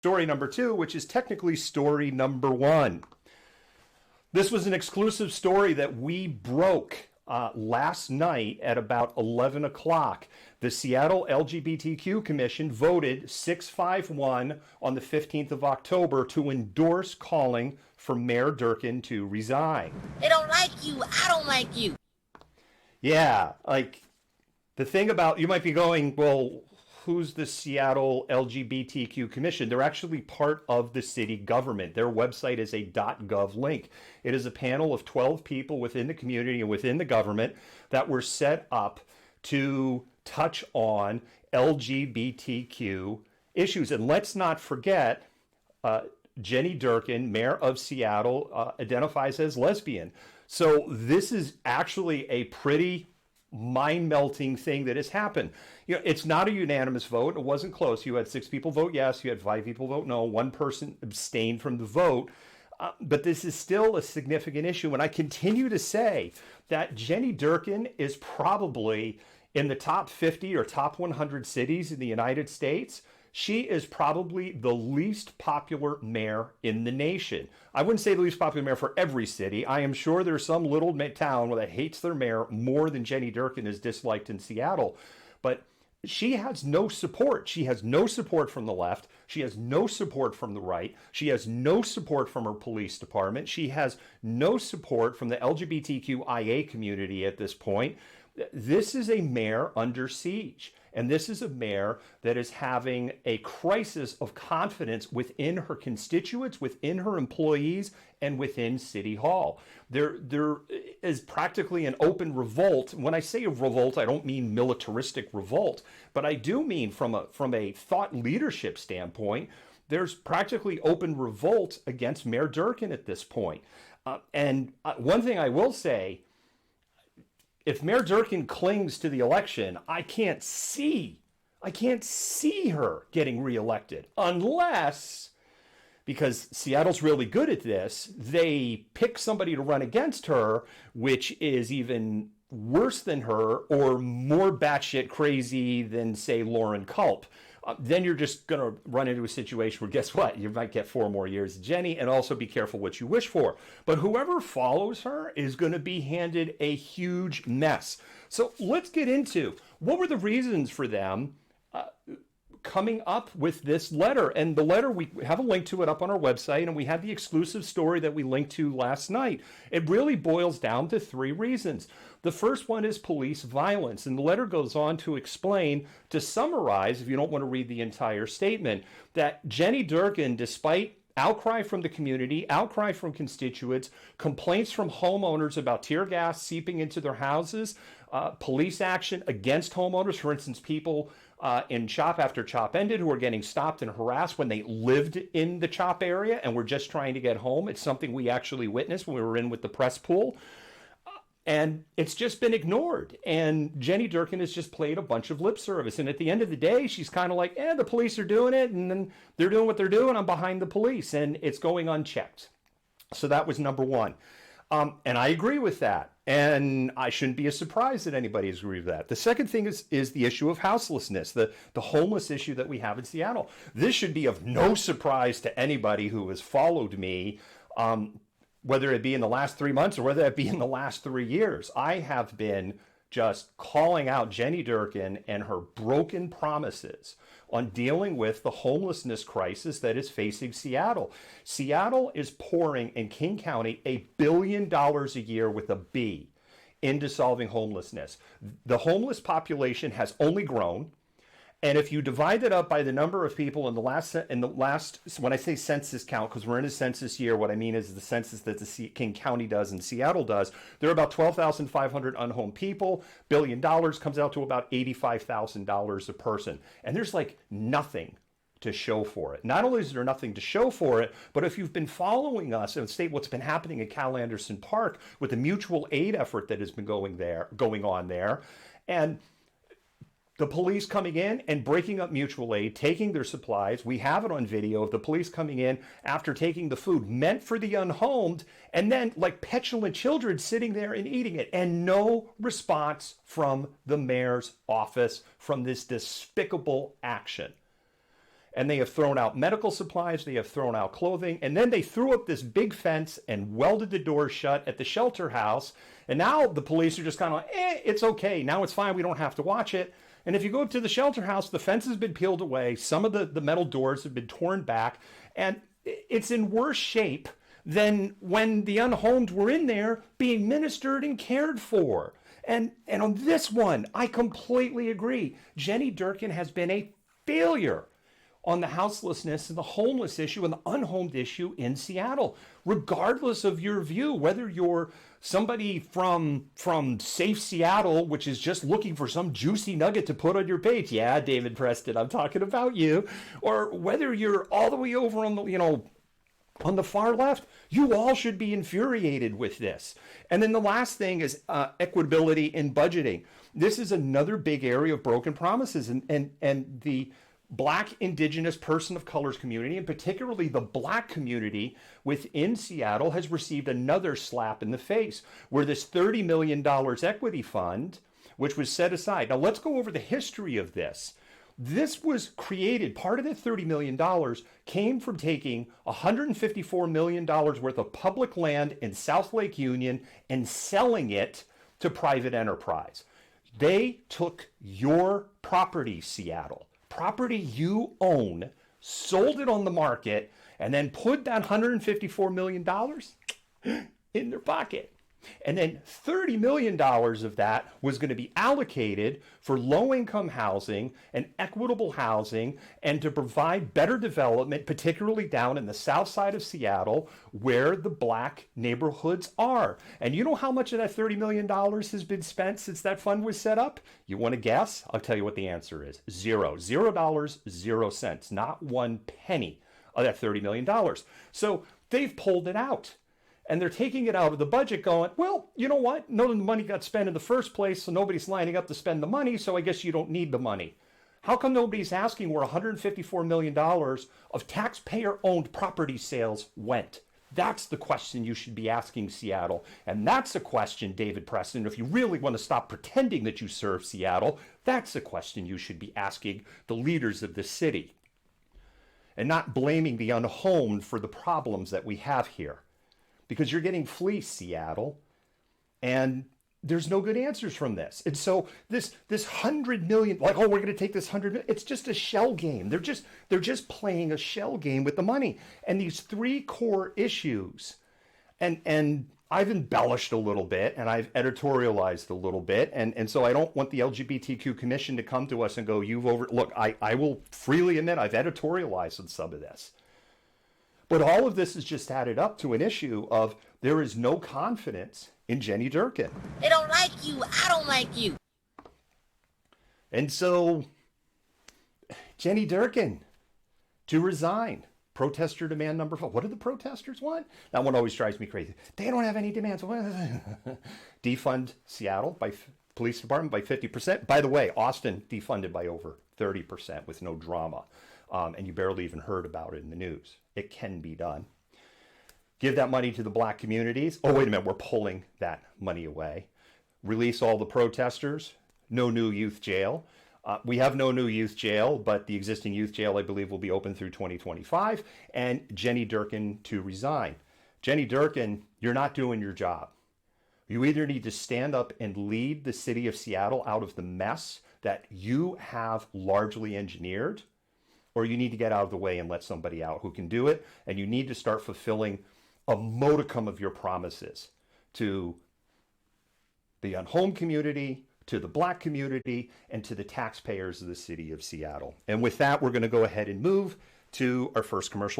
story number 2, which is technically story number 1. This was an exclusive story that we broke last night at about 11 o'clock. The Seattle LGBTQ Commission voted 6-5-1 on the 15th of October to endorse calling for Mayor Durkan to resign. They don't like you. I don't like you. Yeah, like the thing about, you might be going, well, who's the Seattle LGBTQ Commission? They're actually part of the city government. Their website is a .gov link. It is a panel of 12 people within the community and within the government that were set up to touch on LGBTQ issues. And let's not forget, Jenny Durkan, mayor of Seattle, identifies as lesbian. So this is actually a pretty mind-melting thing that has happened. You know, it's not a unanimous vote. It wasn't close. You had 6 people vote yes. You had 5 people vote no. 1 person abstained from the vote. But this is still a significant issue. And I continue to say that Jenny Durkan is probably in the top 50 or top 100 cities in the United States. She is probably the least popular mayor in the nation. I wouldn't say the least popular mayor for every city. I am sure there's some little town that hates their mayor more than Jenny Durkan is disliked in Seattle. But she has no support. She has no support from the left. She has no support from the right. She has no support from her police department. She has no support from the LGBTQIA community at this point. This is a mayor under siege. And this is a mayor that is having a crisis of confidence within her constituents, within her employees, and within City Hall. There is practically an open revolt. When I say a revolt, I don't mean militaristic revolt, but I do mean from a thought leadership standpoint, there's practically open revolt against Mayor Durkan at this point. And one thing I will say, if Mayor Durkan clings to the election, I can't see her getting reelected unless, because Seattle's really good at this, they pick somebody to run against her, which is even worse than her or more batshit crazy than, say, Lauren Culp. Then you're just going to run into a situation where, guess what? You might get 4 more years of Jenny, and also be careful what you wish for. But whoever follows her is going to be handed a huge mess. So let's get into what were the reasons for them coming up with this letter. And the letter, we have a link to it up on our website, and we had the exclusive story that we linked to last night. It really boils down to 3 reasons. The first one is police violence, and the letter goes on to explain, to summarize, if you don't want to read the entire statement, that Jenny Durkan, despite outcry from the community, outcry from constituents, complaints from homeowners about tear gas seeping into their houses, police action against homeowners, for instance, people in CHOP after CHOP ended who are getting stopped and harassed when they lived in the CHOP area and were just trying to get home. It's something we actually witnessed when we were in with the press pool. And it's just been ignored. And Jenny Durkan has just played a bunch of lip service. And at the end of the day, she's kind of like, the police are doing it. And then they're doing what they're doing. I'm behind the police. And it's going unchecked. So that was number 1. And I agree with that. And I shouldn't be surprised that anybody agrees with that. The second thing is the issue of houselessness, the homeless issue that we have in Seattle. This should be of no surprise to anybody who has followed me, whether it be in the last 3 months or whether it be in the last 3 years. I have been just calling out Jenny Durkan and her broken promises on dealing with the homelessness crisis that is facing Seattle. Seattle is pouring in King County $1 billion a year with a B into solving homelessness. The homeless population has only grown. And if you divide it up by the number of people in the last, when I say census count, because we're in a census year, what I mean is the census that the King County does and Seattle does, there are about 12,500 unhomed people. $1 billion comes out to about $85,000 a person. And there's like nothing to show for it. Not only is there nothing to show for it, but if you've been following us and state what's been happening at Cal Anderson Park with the mutual aid effort that has been going on there, and the police coming in and breaking up mutual aid, taking their supplies. We have it on video of the police coming in after taking the food meant for the unhomed, and then like petulant children sitting there and eating it. And no response from the mayor's office from this despicable action. and they have thrown out medical supplies, they have thrown out clothing, and then they threw up this big fence and welded the doors shut at the shelter house. And now the police are just kind of like, it's okay. Now it's fine. We don't have to watch it. And if you go to the shelter house, the fence has been peeled away. Some of the metal doors have been torn back, and it's in worse shape than when the unhomed were in there being ministered and cared for. And on this one, I completely agree. Jenny Durkan has been a failure on the houselessness and the homeless issue and the unhomed issue in Seattle, regardless of your view, whether you're somebody from Safe Seattle, which is just looking for some juicy nugget to put on your page. Yeah, David Preston, I'm talking about you. Or whether you're all the way over on the, on the far left, you all should be infuriated with this. And then the last thing is equitability in budgeting. This is another big area of broken promises, and the Black, Indigenous, person of colors community, and particularly the Black community within Seattle, has received another slap in the face, where this $30 million equity fund, which was set aside. Now let's go over the history of this. This was created, part of the $30 million came from taking $154 million worth of public land in South Lake Union and selling it to private enterprise. They took your property, Seattle, property you own, sold it on the market, and then put that $154 million in their pocket. And then $30 million of that was going to be allocated for low-income housing and equitable housing, and to provide better development, particularly down in the south side of Seattle, where the Black neighborhoods are. And you know how much of that $30 million has been spent since that fund was set up? You want to guess? I'll tell you what the answer is. Zero. $0, 0 cents. Not one penny of that $30 million. So they've pulled it out. And they're taking it out of the budget going, well, you know what? None of the money got spent in the first place, so nobody's lining up to spend the money, so I guess you don't need the money. How come nobody's asking where $154 million of taxpayer-owned property sales went? That's the question you should be asking, Seattle. And that's a question, David Preston, if you really want to stop pretending that you serve Seattle, that's a question you should be asking the leaders of the city. And not blaming the unhomed for the problems that we have here. Because you're getting fleeced, Seattle, and there's no good answers from this. And so this $100 million, like, oh, we're going to take this $100 million, it's just a shell game. They're just playing a shell game with the money. And these three core issues, and I've embellished a little bit, and I've editorialized a little bit, and so I don't want the LGBTQ Commission to come to us and go, look, I will freely admit I've editorialized on some of this. But all of this is just added up to an issue of there is no confidence in Jenny Durkan. They don't like you. I don't like you. And so, Jenny Durkan to resign. Protester demand number 4. What do the protesters want? That one always drives me crazy. They don't have any demands. Defund Seattle Police Department by 50%. By the way, Austin defunded by over 30% with no drama. And you barely even heard about it in the news. It can be done. Give that money to the Black communities. Oh, wait a minute, we're pulling that money away. Release all the protesters. No new youth jail. We have no new youth jail, but the existing youth jail, I believe, will be open through 2025. And Jenny Durkan to resign. Jenny Durkan, you're not doing your job. You either need to stand up and lead the city of Seattle out of the mess that you have largely engineered, or you need to get out of the way and let somebody out who can do it. And you need to start fulfilling a modicum of your promises to the unhomed community, to the Black community, and to the taxpayers of the city of Seattle. And with that, we're going to go ahead and move to our first commercial.